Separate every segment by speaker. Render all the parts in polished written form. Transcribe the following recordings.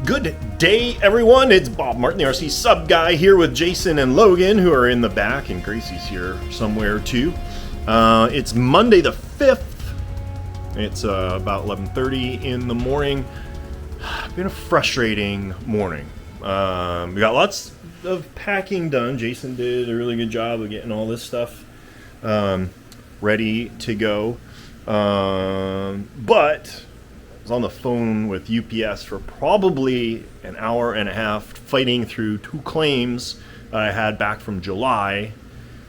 Speaker 1: Good day, everyone. It's Bob Martin, the RCSubGuy, here with Jason and Logan, who are in the back, and Gracie's here somewhere too. It's Monday the 5th. It's about 11:30 in the morning. Been a frustrating morning. We got lots of packing done. Jason did a really good job of getting all this stuff ready to go. But I was on the phone with UPS for probably an hour and a half fighting through two claims that I had back from July.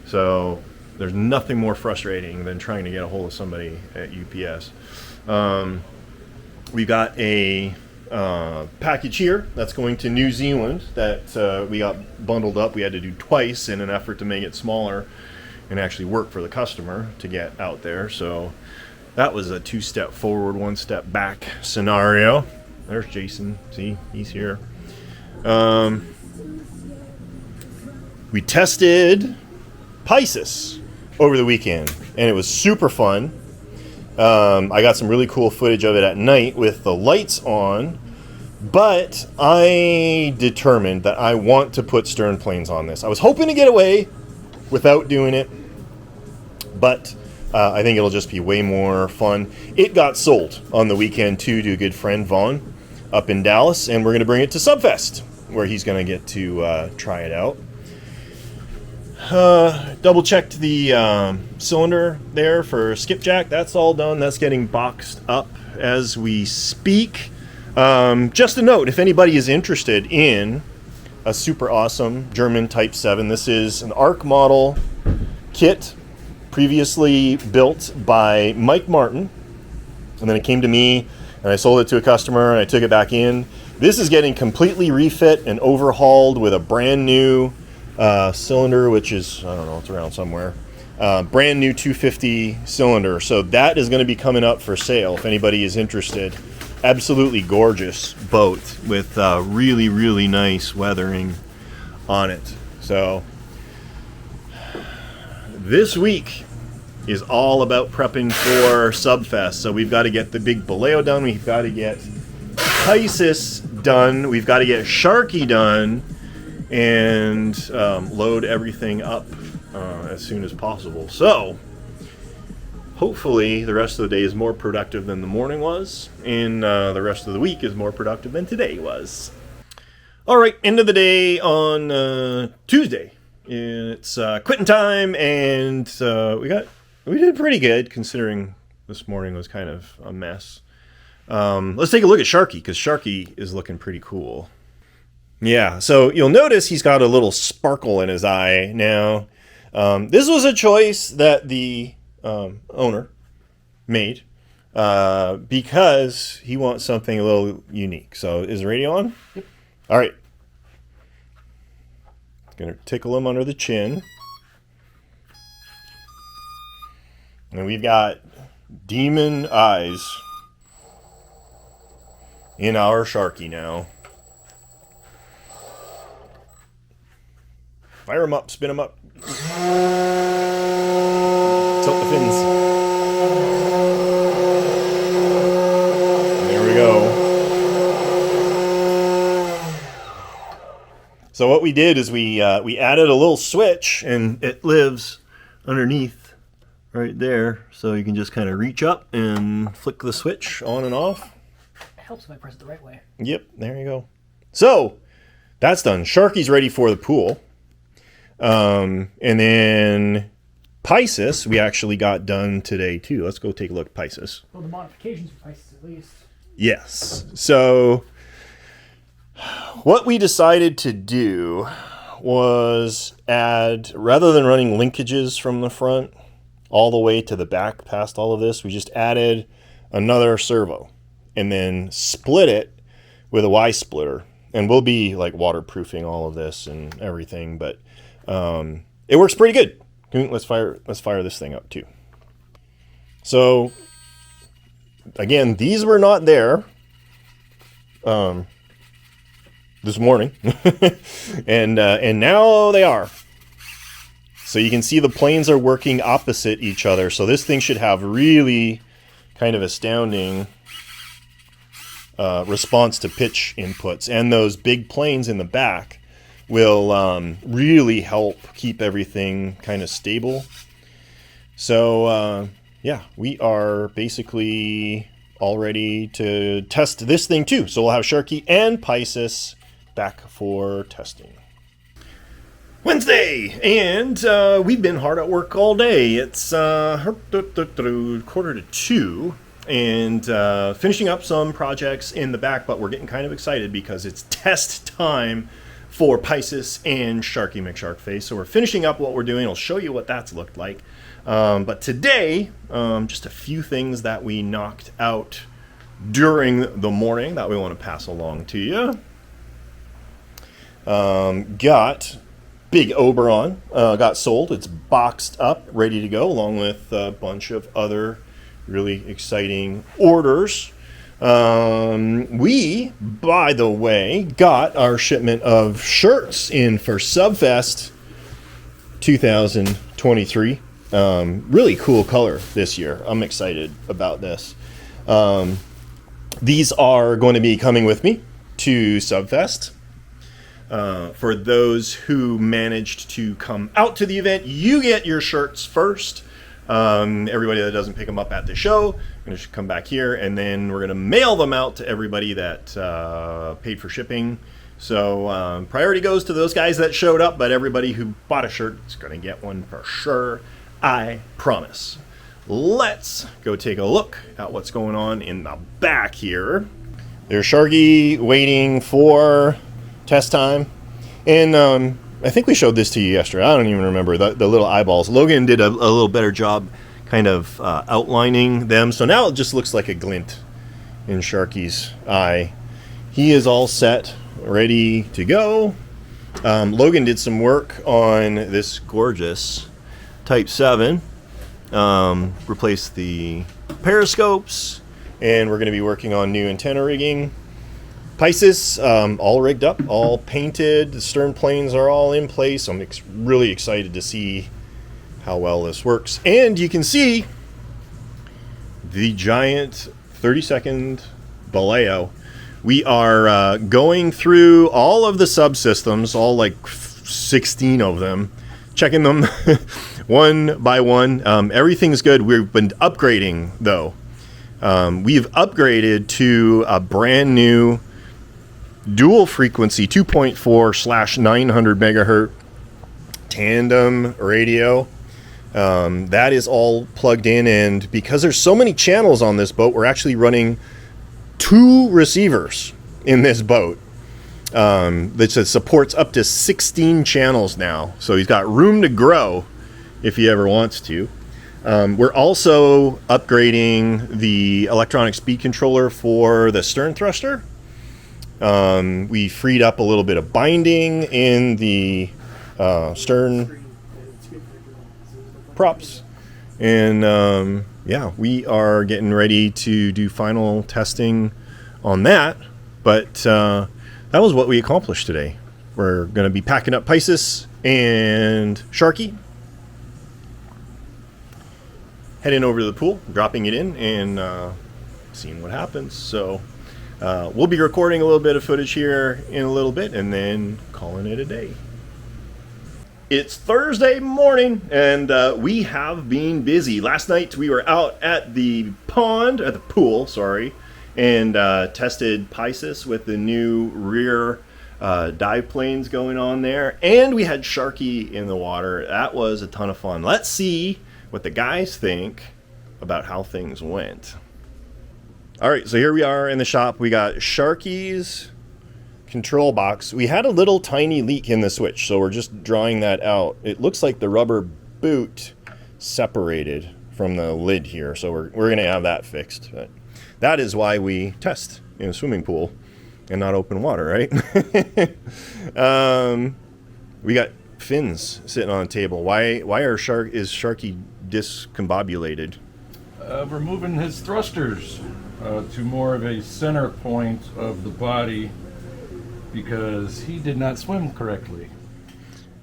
Speaker 1: So there's nothing more frustrating than trying to get a hold of somebody at UPS. We got a package here that's going to New Zealand that we got bundled up. We had to do twice in an effort to make it smaller and actually work for the customer to get out there. So that was a two-step forward, one-step back scenario. There's Jason. See, he's here. We tested Pisces over the weekend, and it was super fun. I got some really cool footage of it at night with the lights on, but I determined that I want to put stern planes on this. I was hoping to get away without doing it, but I think it'll just be way more fun. It got sold on the weekend too to a good friend, Vaughn, up in Dallas, and we're going to bring it to Subfest, where he's going to get to try it out. Double checked the cylinder there for skipjack. That's all done. That's getting boxed up as we speak. Just a note, if anybody is interested in a super awesome German Type 7, this is an ARC model kit previously built by Mike Martin, and then it came to me, and I sold it to a customer, and I took it back in. This is getting completely refit and overhauled with a brand new cylinder, which is, I don't know, it's around somewhere. Brand new 250 cylinder. So that is going to be coming up for sale if anybody is interested. Absolutely gorgeous boat with really, really nice weathering on it. So this week is all about prepping for Subfest. So we've got to get the big Baleo done. We've got to get Pisces done. We've got to get Sharky done. And load everything up as soon as possible. So hopefully the rest of the day is more productive than the morning was, and the rest of the week is more productive than today was. All right, end of the day on Tuesday. It's quitting time, and we did pretty good considering this morning was kind of a mess. Let's take a look at Sharky, because Sharky is looking pretty cool. Yeah, so you'll notice he's got a little sparkle in his eye now. This was a choice that the owner made because he wants something a little unique. So is the radio on?
Speaker 2: Yep.
Speaker 1: All right. Gonna tickle him under the chin. And we've got demon eyes in our Sharky now. Fire him up, spin him up. Tilt the fins. There we go. So what we did is we added a little switch, and it lives underneath right there. So you can just kind of reach up and flick the switch on and off.
Speaker 2: It helps if I press it the right way.
Speaker 1: Yep, there you go. So that's done. Sharky's ready for the pool. And then Pisces, we actually got done today too. Let's go take a look at Pisces.
Speaker 2: Well, the modifications for Pisces at least.
Speaker 1: Yes. So what we decided to do was add, rather than running linkages from the front all the way to the back past all of this, we just added another servo and then split it with a Y splitter. And we'll be like waterproofing all of this and everything, but it works pretty good. Let's fire this thing up too. So again, these were not there this morning, and now they are. So you can see the planes are working opposite each other. So this thing should have really kind of astounding response to pitch inputs, and those big planes in the back will really help keep everything kind of stable. So yeah, we are basically all ready to test this thing too. So we'll have Sharky and Pisces back for testing. Wednesday, and we've been hard at work all day. It's 1:45, and finishing up some projects in the back, but we're getting kind of excited because it's test time for Pisces and Sharky McSharkface. So we're finishing up what we're doing. I'll show you what that's looked like. But today, just a few things that we knocked out during the morning that we want to pass along to you. Got Big Oberon, got sold. It's boxed up, ready to go, along with a bunch of other really exciting orders. We, by the way, got our shipment of shirts in for Subfest 2023. Really cool color this year. I'm excited about this. These are going to be coming with me to Subfest. For those who managed to come out to the event, you get your shirts first. Everybody that doesn't pick them up at the show, going to come back here, and then we're going to mail them out to everybody that paid for shipping. So priority goes to those guys that showed up, but everybody who bought a shirt is going to get one for sure. I promise. Let's go take a look at what's going on in the back here. There's Sharky waiting for test time, and I think we showed this to you yesterday. I don't even remember the little eyeballs. Logan did a little better job kind of outlining them, so now it just looks like a glint in Sharky's eye. He is all set, ready to go. Logan did some work on this gorgeous Type 7, replaced the periscopes, and we're going to be working on new antenna rigging. Pisces, all rigged up, all painted. The stern planes are all in place. I'm really excited to see how well this works. And you can see the giant 30-second Baleo. We are going through all of the subsystems, all like 16 of them, checking them one by one. Everything's good. We've been upgrading, though. We've upgraded to a brand new dual frequency 2.4/900 megahertz tandem radio. That is all plugged in, and because there's so many channels on this boat, we're actually running 2 receivers in this boat. That supports up to 16 channels now, so he's got room to grow if he ever wants to. We're also upgrading the electronic speed controller for the stern thruster. We freed up a little bit of binding in the stern props, and yeah, we are getting ready to do final testing on that. But that was what we accomplished today. We're going to be packing up Pisces and Sharky, heading over to the pool, dropping it in, and seeing what happens. So we'll be recording a little bit of footage here in a little bit, and then calling it a day. It's Thursday morning, and we have been busy. Last night we were out at the pool, and tested Pisces with the new rear dive planes going on there, and we had Sharky in the water. That was a ton of fun. Let's see what the guys think about how things went. All right, so here we are in the shop. We got Sharky's control box. We had a little tiny leak in the switch, so we're just drawing that out. It looks like the rubber boot separated from the lid here, so we're going to have that fixed. But that is why we test in a swimming pool and not open water, right? We got fins sitting on a table. Why is Sharky discombobulated?
Speaker 3: We're moving his thrusters to more of a center point of the body because he did not swim correctly.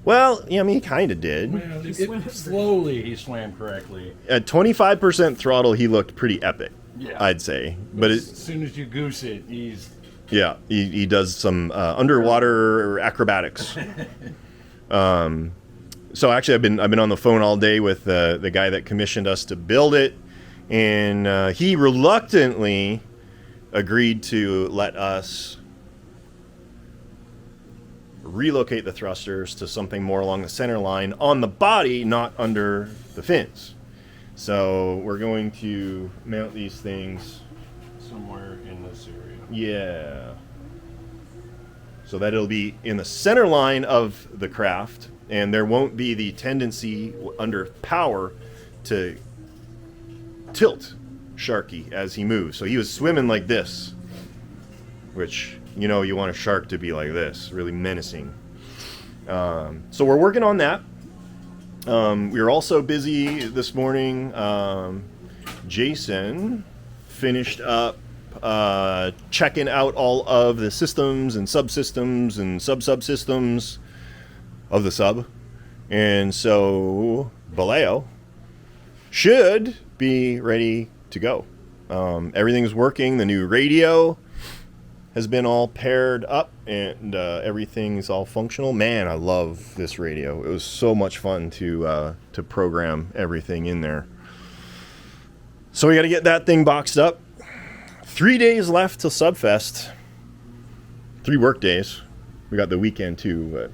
Speaker 1: Well, yeah, I mean, he kind of did.
Speaker 3: Well, slowly he swam correctly.
Speaker 1: At 25% throttle, he looked pretty epic.
Speaker 3: Yeah.
Speaker 1: I'd say. But
Speaker 3: As soon as you goose it, he's
Speaker 1: yeah, he does some underwater acrobatics. So actually, I've been on the phone all day with the guy that commissioned us to build it, and he reluctantly agreed to let us relocate the thrusters to something more along the center line on the body, not under the fins. So we're going to mount these things
Speaker 3: somewhere in this area.
Speaker 1: yeah, so that it'll be in the center line of the craft, and there won't be the tendency under power to tilt Sharky as he moves. So he was swimming like this, which, you know, you want a shark to be like this, really menacing. So we're working on that. We were also busy this morning. Jason finished up checking out all of the systems and subsystems and sub-subsystems of the sub. And so Vallejo should be ready to go. Everything's working. The new radio has been all paired up, and everything's all functional. Man, I love this radio. It was so much fun to program everything in there. So we got to get that thing boxed up. 3 days left till Subfest. 3 work days. We got the weekend too, but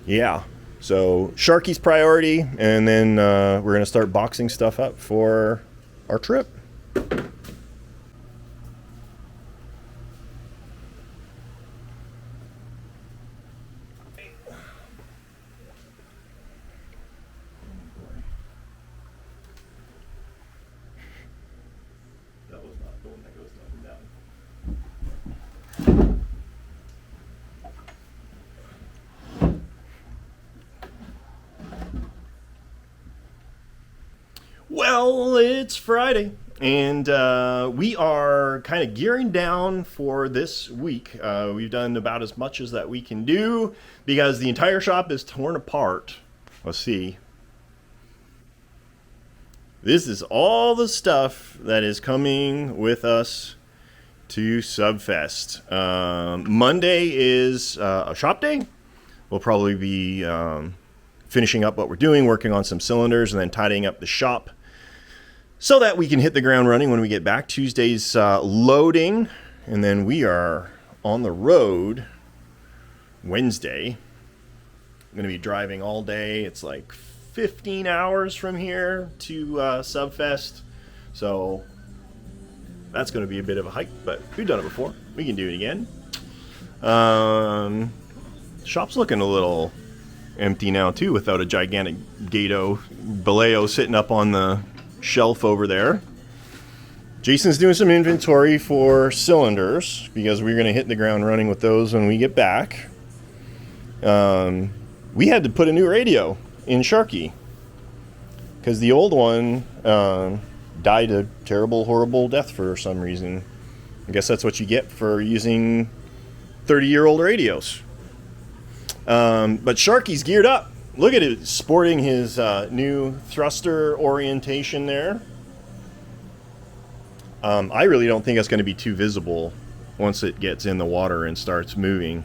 Speaker 1: yeah. So Sharky's priority, and then we're gonna start boxing stuff up for our trip. That was not the one that goes up and down. Well, it's Friday, and we are kind of gearing down for this week. We've done about as much as that we can do because the entire shop is torn apart. Let's see. This is all the stuff that is coming with us to Subfest. Monday is a shop day. We'll probably be finishing up what we're doing, working on some cylinders, and then tidying up the shop so that we can hit the ground running when we get back. Tuesday's loading, and then we are on the road Wednesday. I'm going to be driving all day. It's like 15 hours from here to Subfest, so that's going to be a bit of a hike, but we've done it before. We can do it again. Shop's looking a little empty now too, without a gigantic Gato Vallejo sitting up on the shelf over there. Jason's doing some inventory for cylinders because we're going to hit the ground running with those when we get back. We had to put a new radio in Sharky because the old one died a terrible, horrible death for some reason. I guess that's what you get for using 30-year-old radios. But Sharky's geared up. Look at it, sporting his new thruster orientation there. I really don't think it's going to be too visible once it gets in the water and starts moving.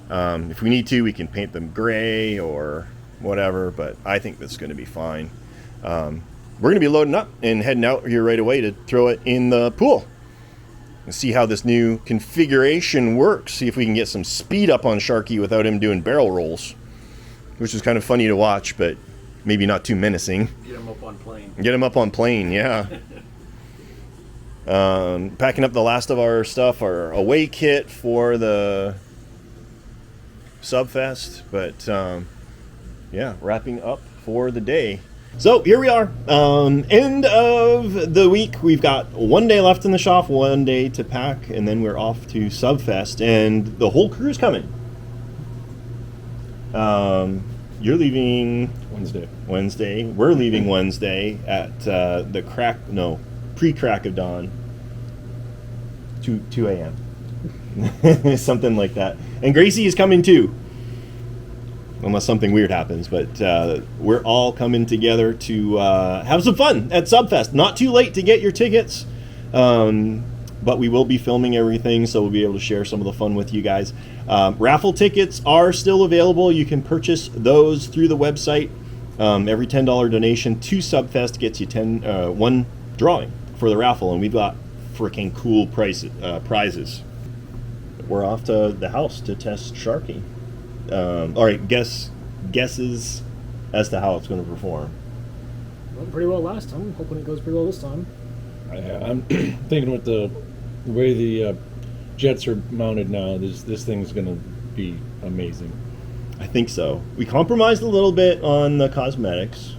Speaker 1: If we need to, we can paint them gray or whatever, but I think that's going to be fine. We're going to be loading up and heading out here right away to throw it in the pool and see how this new configuration works. See if we can get some speed up on Sharky without him doing barrel rolls, which is kind of funny to watch, but maybe not too menacing.
Speaker 3: Get him up on plane.
Speaker 1: Get him up on plane, yeah. Packing up the last of our stuff, our away kit for the Subfest, but yeah, wrapping up for the day. So here we are, end of the week. We've got 1 day left in the shop, 1 day to pack, and then we're off to Subfest, and the whole crew's coming. You're leaving Wednesday. We're leaving Wednesday at pre-crack of dawn. 2 a.m. Something like that. And Gracie is coming too. unless something weird happens. But we're all coming together to have some fun at Subfest. Not too late to get your tickets, but we will be filming everything, so we'll be able to share some of the fun with you guys. Raffle tickets are still available. You can purchase those through the website. Every $10 donation to Subfest gets you one drawing for the raffle, and we've got freaking cool prizes. We're off to the house to test Sharky. All right, guesses as to how it's going to perform.
Speaker 2: Went pretty well last time. Hoping it goes pretty well this time.
Speaker 3: I'm thinking with the way the jets are mounted now, this thing's going to be amazing.
Speaker 1: I think so. We compromised a little bit on the cosmetics,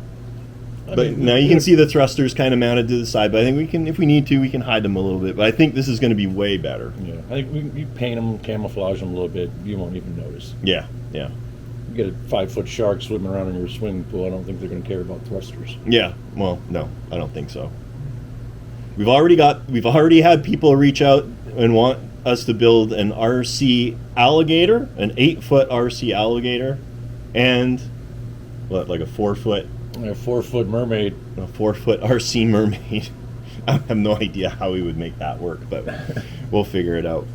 Speaker 1: but now you can see the thrusters kind of mounted to the side. But I think we can, if we need to, we can hide them a little bit. But I think this is going to be way better.
Speaker 3: Yeah, I think we paint them, camouflage them a little bit. You won't even notice.
Speaker 1: Yeah.
Speaker 3: You get a 5-foot shark swimming around in your swimming pool. I don't think they're going to care about thrusters.
Speaker 1: Yeah. Well, no, I don't think so. We've already had people reach out and want us to build an RC alligator, an 8-foot RC alligator, and like a 4-foot.
Speaker 3: A 4-foot mermaid.
Speaker 1: A 4-foot RC mermaid. I have no idea how we would make that work, but we'll figure it out.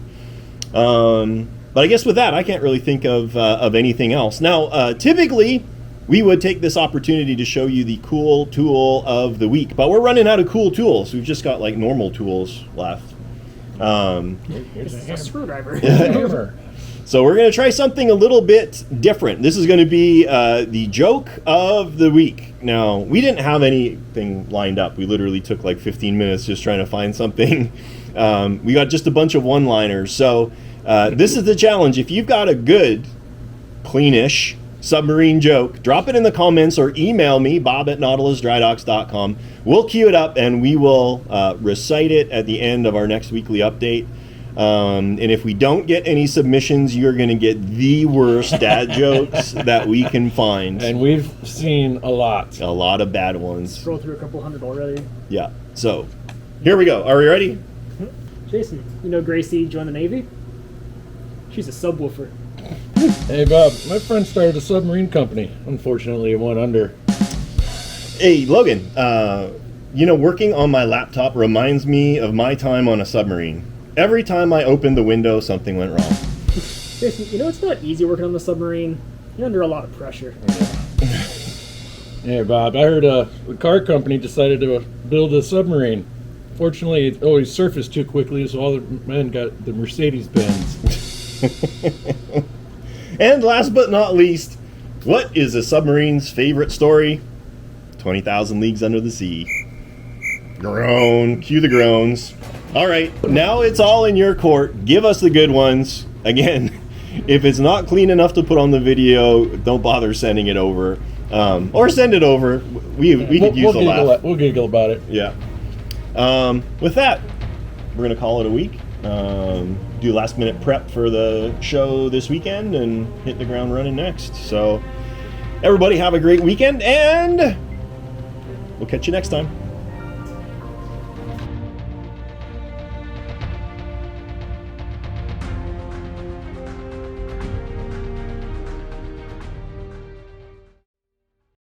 Speaker 1: But I guess with that, I can't really think of anything else. Now, typically, we would take this opportunity to show you the cool tool of the week, but we're running out of cool tools. We've just got like normal tools left.
Speaker 2: Here's a screwdriver.
Speaker 1: So we're going to try something a little bit different. This is going to be the joke of the week. Now, we didn't have anything lined up. We literally took like 15 minutes just trying to find something. We got just a bunch of one-liners. So this is the challenge. If you've got a good, cleanish submarine joke, drop it in the comments or email me, bob@nautilusdrydocks.com. We'll queue it up and we will recite it at the end of our next weekly update. And if we don't get any submissions, you're going to get the worst dad jokes that we can find.
Speaker 3: And we've seen a lot.
Speaker 1: A lot of bad ones.
Speaker 2: Scroll through a couple hundred already.
Speaker 1: Yeah. So, here we go. Are we ready?
Speaker 2: Jason, you know Gracie joined the Navy? She's a subwoofer.
Speaker 3: Hey, Bob, my friend started a submarine company. Unfortunately, it went under.
Speaker 1: Hey, Logan, working on my laptop reminds me of my time on a submarine. Every time I opened the window, something went wrong.
Speaker 2: Jason, you know it's not easy working on the submarine. You're under a lot of pressure.
Speaker 3: Hey, Bob, I heard a car company decided to build a submarine. Fortunately, it always surfaced too quickly, so all the men got the Mercedes-Benz.
Speaker 1: And last but not least, what is a submarine's favorite story? 20,000 Leagues Under the Sea. Groan. Cue the groans. All right, now it's all in your court. Give us the good ones. Again, if it's not clean enough to put on the video, don't bother sending it over. Or send it over. We could use a laugh.
Speaker 3: We'll giggle about it.
Speaker 1: Yeah. With that, we're going to call it a week. Do last minute prep for the show this weekend and hit the ground running next. So everybody have a great weekend, and we'll catch you next time.